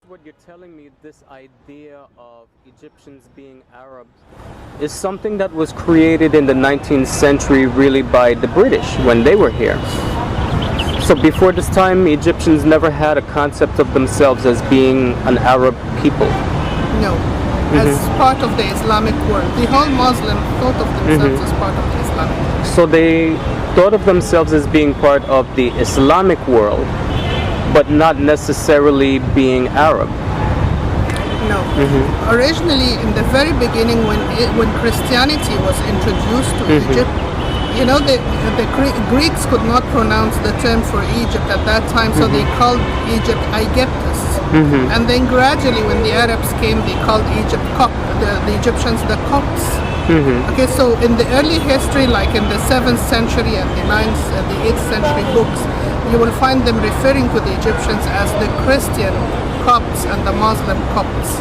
What you're telling me, this idea of Egyptians being Arabs, is something that was created in the 19th century really by the British when they were here. So before this time, Egyptians never had a concept of themselves as being an Arab people. No, as part of the Islamic world. The whole Muslim thought of themselves as part of the Islamic world. So they thought of themselves as being part of the Islamic world, but not necessarily being Arab. No. Originally, in the very beginning, when Christianity was introduced to Egypt, you know, the Greeks could not pronounce the term for Egypt at that time, so they called Egypt Aegyptus. And then gradually, when the Arabs came, they called Egypt the Egyptians the Copts. Okay, so in the early history, like in the 7th century and the 9th and the 8th century books, you will find them referring to the Egyptians as the Christian Copts and the Muslim Copts.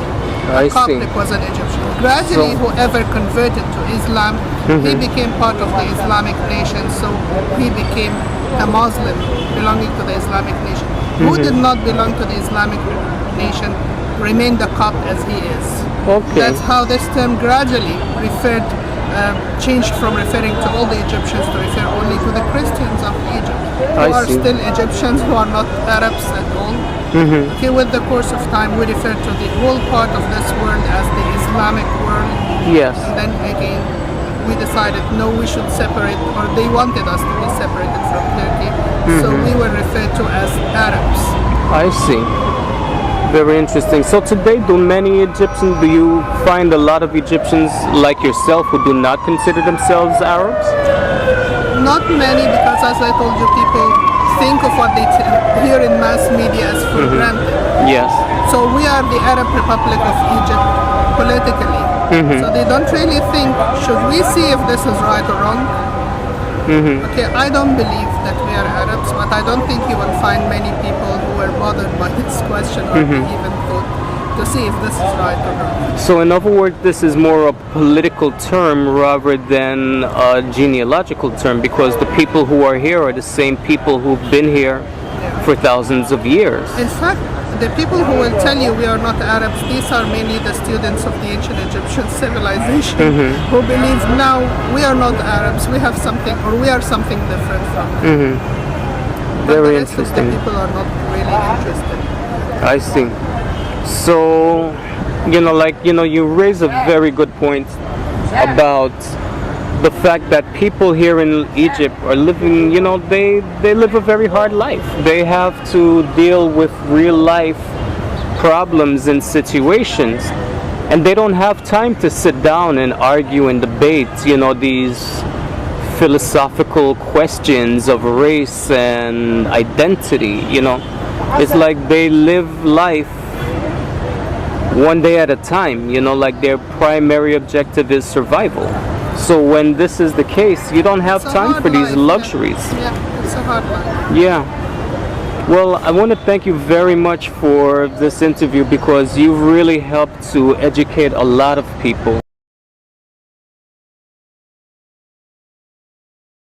I see. Coptic was an Egyptian. Gradually, whoever converted to Islam, he became part of the Islamic nation, so he became a Muslim belonging to the Islamic nation. Who did not belong to the Islamic nation remained a Copt as he is. Okay. That's how this term gradually changed from referring to all the Egyptians to refer only to the Christians of Egypt, who are still Egyptians, who are not Arabs at all. Okay, with the course of time, we refer to the whole part of this world as the Islamic world. Yes. And then again, we decided, no, we should separate, or they wanted us to be separated from Turkey, so we were referred to as Arabs. I see. Very interesting. So today, do you find a lot of Egyptians like yourself who do not consider themselves Arabs? Not many, because as I told you, people think of what they hear in mass media as for granted. Yes. So we are the Arab Republic of Egypt politically. So they don't really think, should we see if this is right or wrong? Okay, I don't believe that we are Arabs, but I don't think you will find many people who were bothered by this question or even thought to see if this is right or wrong. So in other words, this is more a political term rather than a genealogical term, because the people who are here are the same people who've been here for thousands of years. In fact, the people who will tell you we are not Arabs, these are mainly the students of the ancient Egyptian civilization who believe now we are not Arabs, we have something, or we are something different from them. But Very the rest interesting. of the people are not really interested. I see. So, you raise a very good point about the fact that people here in Egypt are living, they live a very hard life. They have to deal with real life problems and situations, and they don't have time to sit down and argue and debate, these philosophical questions of race and identity, It's like they live life one day at a time, like their primary objective is survival. So when this is the case, you don't have time for these luxuries. Yeah, it's a hard life. Yeah. Well, I want to thank you very much for this interview, because you've really helped to educate a lot of people